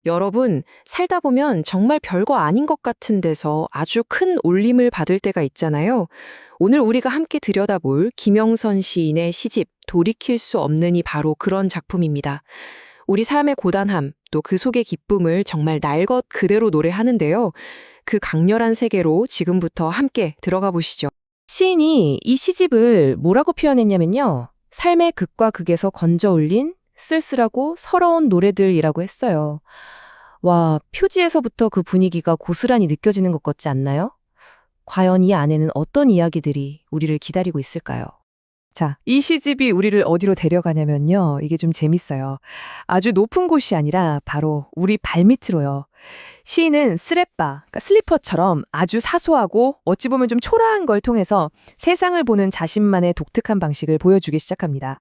여러분, 살다 보면 정말 별거 아닌 것 같은 데서 아주 큰 울림을 받을 때가 있잖아요. 오늘 우리가 함께 들여다볼 김영선 시인의 시집 돌이킬 수 없는이 바로 그런 작품입니다. 우리 삶의 고단함, 또 그 속의 기쁨을 정말 날 것 그대로 노래하는데요. 그 강렬한 세계로 지금부터 함께 들어가 보시죠. 시인이 이 시집을 뭐라고 표현했냐면요. 삶의 극과 극에서 건져 올린 쓸쓸하고 서러운 노래들이라고 했어요. 와, 표지에서부터 그 분위기가 고스란히 느껴지는 것 같지 않나요? 과연 이 안에는 어떤 이야기들이 우리를 기다리고 있을까요? 자, 이 시집이 우리를 어디로 데려가냐면요. 이게 좀 재밌어요. 아주 높은 곳이 아니라 바로 우리 발밑으로요. 시인은 스레빠, 그러니까 슬리퍼처럼 아주 사소하고 어찌 보면 좀 초라한 걸 통해서 세상을 보는 자신만의 독특한 방식을 보여주기 시작합니다.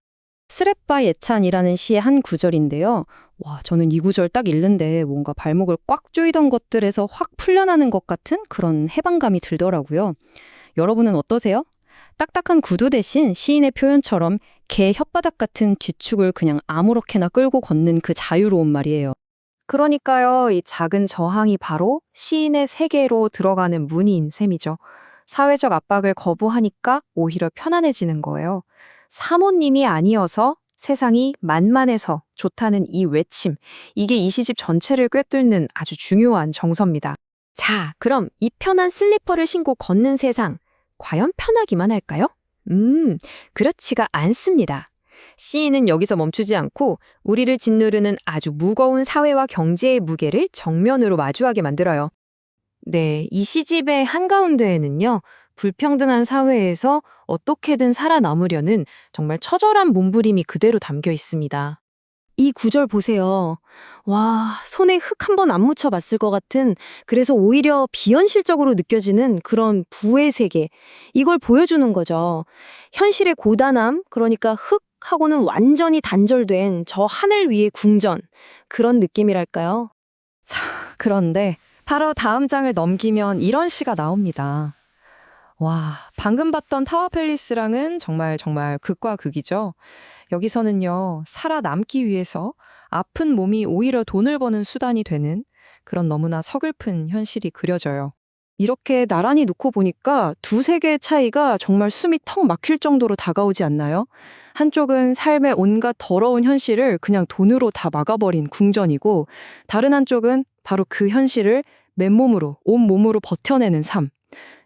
스레빠 예찬이라는 시의 한 구절인데요. 와, 저는 이 구절 딱 읽는데 뭔가 발목을 꽉 조이던 것들에서 확 풀려나는 것 같은 그런 해방감이 들더라고요. 여러분은 어떠세요? 딱딱한 구두 대신 시인의 표현처럼 개 혓바닥 같은 뒤축을 그냥 아무렇게나 끌고 걷는 그 자유로운 말이에요. 그러니까요, 이 작은 저항이 바로 시인의 세계로 들어가는 문인 셈이죠. 사회적 압박을 거부하니까 오히려 편안해지는 거예요. 사모님이 아니어서 세상이 만만해서 좋다는 이 외침, 이게 이 시집 전체를 꿰뚫는 아주 중요한 정서입니다. 자, 그럼 이 편한 슬리퍼를 신고 걷는 세상, 과연 편하기만 할까요? 그렇지가 않습니다. 시인은 여기서 멈추지 않고 우리를 짓누르는 아주 무거운 사회와 경제의 무게를 정면으로 마주하게 만들어요. 네, 이 시집의 한가운데에는요, 불평등한 사회에서 어떻게든 살아남으려는 정말 처절한 몸부림이 그대로 담겨 있습니다. 이 구절 보세요. 와, 손에 흙 한 번 안 묻혀봤을 것 같은, 그래서 오히려 비현실적으로 느껴지는 그런 부의 세계. 이걸 보여주는 거죠. 현실의 고단함, 그러니까 흙하고는 완전히 단절된 저 하늘 위의 궁전. 그런 느낌이랄까요? 그런데 바로 다음 장을 넘기면 이런 시가 나옵니다. 와, 방금 봤던 타워팰리스랑은 정말 극과 극이죠. 여기서는요, 살아남기 위해서 아픈 몸이 오히려 돈을 버는 수단이 되는 그런 너무나 서글픈 현실이 그려져요. 이렇게 나란히 놓고 보니까 두 세계의 차이가 정말 숨이 턱 막힐 정도로 다가오지 않나요? 한쪽은 삶의 온갖 더러운 현실을 그냥 돈으로 다 막아버린 궁전이고, 다른 한쪽은 바로 그 현실을 맨몸으로, 온몸으로 버텨내는 삶.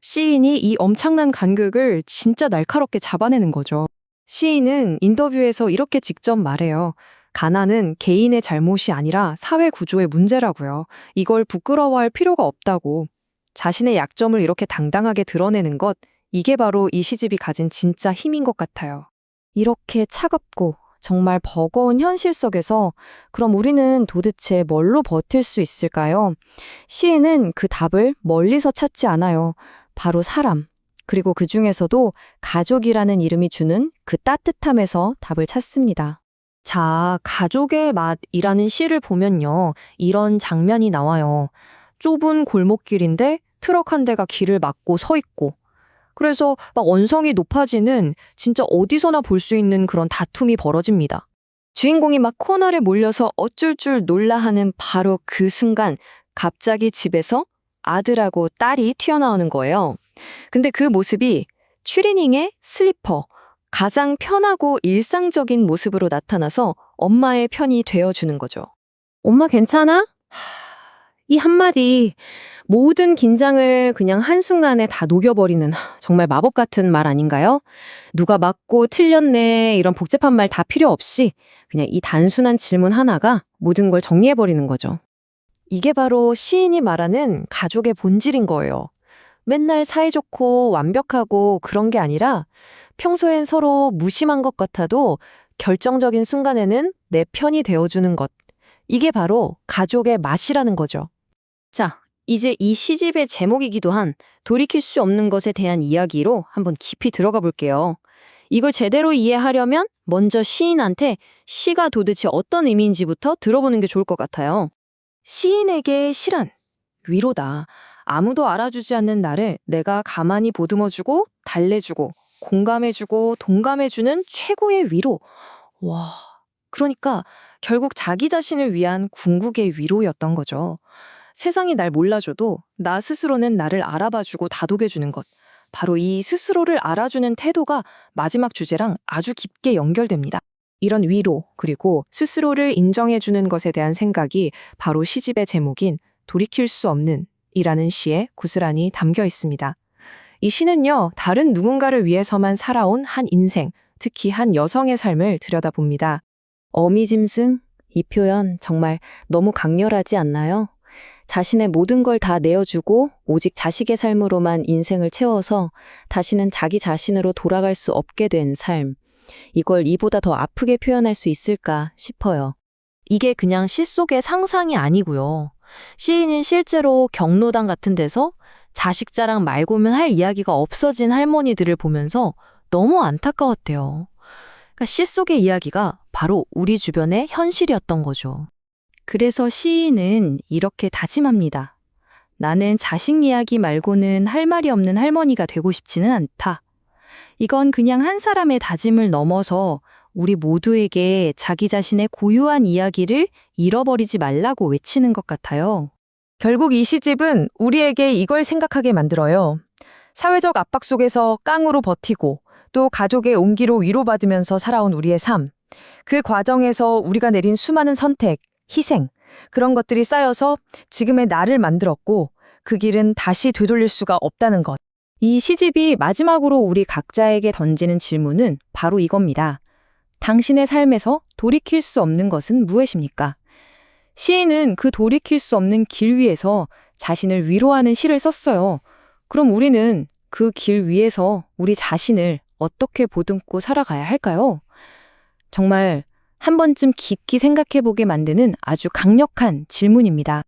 시인이 이 엄청난 간극을 진짜 날카롭게 잡아내는 거죠. 시인은 인터뷰에서 이렇게 직접 말해요. 가난은 개인의 잘못이 아니라 사회 구조의 문제라고요. 이걸 부끄러워할 필요가 없다고. 자신의 약점을 이렇게 당당하게 드러내는 것, 이게 바로 이 시집이 가진 진짜 힘인 것 같아요. 이렇게 차갑고 정말 버거운 현실 속에서 그럼 우리는 도대체 뭘로 버틸 수 있을까요? 시인은 그 답을 멀리서 찾지 않아요. 바로 사람, 그리고 그 중에서도 가족이라는 이름이 주는 그 따뜻함에서 답을 찾습니다. 자, 가족의 맛이라는 시를 보면요. 이런 장면이 나와요. 좁은 골목길인데 트럭 한 대가 길을 막고 서 있고, 그래서 막 언성이 높아지는 진짜 어디서나 볼 수 있는 그런 다툼이 벌어집니다. 주인공이 막 코너에 몰려서 어쩔 줄 놀라 하는 바로 그 순간 갑자기 집에서 아들하고 딸이 튀어나오는 거예요. 근데 그 모습이 추리닝에 슬리퍼, 가장 편하고 일상적인 모습으로 나타나서 엄마의 편이 되어주는 거죠. 엄마 괜찮아? 이 한마디 모든 긴장을 그냥 한순간에 다 녹여버리는 정말 마법 같은 말 아닌가요? 누가 맞고 틀렸네 이런 복잡한 말 다 필요 없이 그냥 이 단순한 질문 하나가 모든 걸 정리해버리는 거죠. 이게 바로 시인이 말하는 가족의 본질인 거예요. 맨날 사이좋고 완벽하고 그런 게 아니라 평소엔 서로 무심한 것 같아도 결정적인 순간에는 내 편이 되어주는 것. 이게 바로 가족의 맛이라는 거죠. 자, 이제 이 시집의 제목이기도 한 돌이킬 수 없는 것에 대한 이야기로 한번 깊이 들어가 볼게요. 이걸 제대로 이해하려면 먼저 시인한테 시가 도대체 어떤 의미인지부터 들어보는 게 좋을 것 같아요. 시인에게 시란 위로다. 아무도 알아주지 않는 나를 내가 가만히 보듬어주고 달래주고 공감해주고 동감해주는 최고의 위로. 와, 그러니까 결국 자기 자신을 위한 궁극의 위로였던 거죠. 세상이 날 몰라줘도 나 스스로는 나를 알아봐주고 다독여주는 것. 바로 이 스스로를 알아주는 태도가 마지막 주제랑 아주 깊게 연결됩니다. 이런 위로, 그리고 스스로를 인정해주는 것에 대한 생각이 바로 시집의 제목인 돌이킬 수 없는 이라는 시에 고스란히 담겨 있습니다. 이 시는요, 다른 누군가를 위해서만 살아온 한 인생, 특히 한 여성의 삶을 들여다봅니다. 어미짐승? 이 표현 정말 너무 강렬하지 않나요? 자신의 모든 걸 다 내어주고 오직 자식의 삶으로만 인생을 채워서 다시는 자기 자신으로 돌아갈 수 없게 된 삶. 이걸 이보다 더 아프게 표현할 수 있을까 싶어요. 이게 그냥 시 속의 상상이 아니고요. 시인은 실제로 경로당 같은 데서 자식 자랑 말고는 할 이야기가 없어진 할머니들을 보면서 너무 안타까웠대요. 그러니까 시 속의 이야기가 바로 우리 주변의 현실이었던 거죠. 그래서 시인은 이렇게 다짐합니다. 나는 자식 이야기 말고는 할 말이 없는 할머니가 되고 싶지는 않다. 이건 그냥 한 사람의 다짐을 넘어서 우리 모두에게 자기 자신의 고유한 이야기를 잃어버리지 말라고 외치는 것 같아요. 결국 이 시집은 우리에게 이걸 생각하게 만들어요. 사회적 압박 속에서 깡으로 버티고 또 가족의 온기로 위로받으면서 살아온 우리의 삶. 그 과정에서 우리가 내린 수많은 선택, 희생, 그런 것들이 쌓여서 지금의 나를 만들었고 그 길은 다시 되돌릴 수가 없다는 것. 이 시집이 마지막으로 우리 각자에게 던지는 질문은 바로 이겁니다. 당신의 삶에서 돌이킬 수 없는 것은 무엇입니까? 시인은 그 돌이킬 수 없는 길 위에서 자신을 위로하는 시를 썼어요. 그럼 우리는 그 길 위에서 우리 자신을 어떻게 보듬고 살아가야 할까요? 정말 한 번쯤 깊이 생각해보게 만드는 아주 강력한 질문입니다.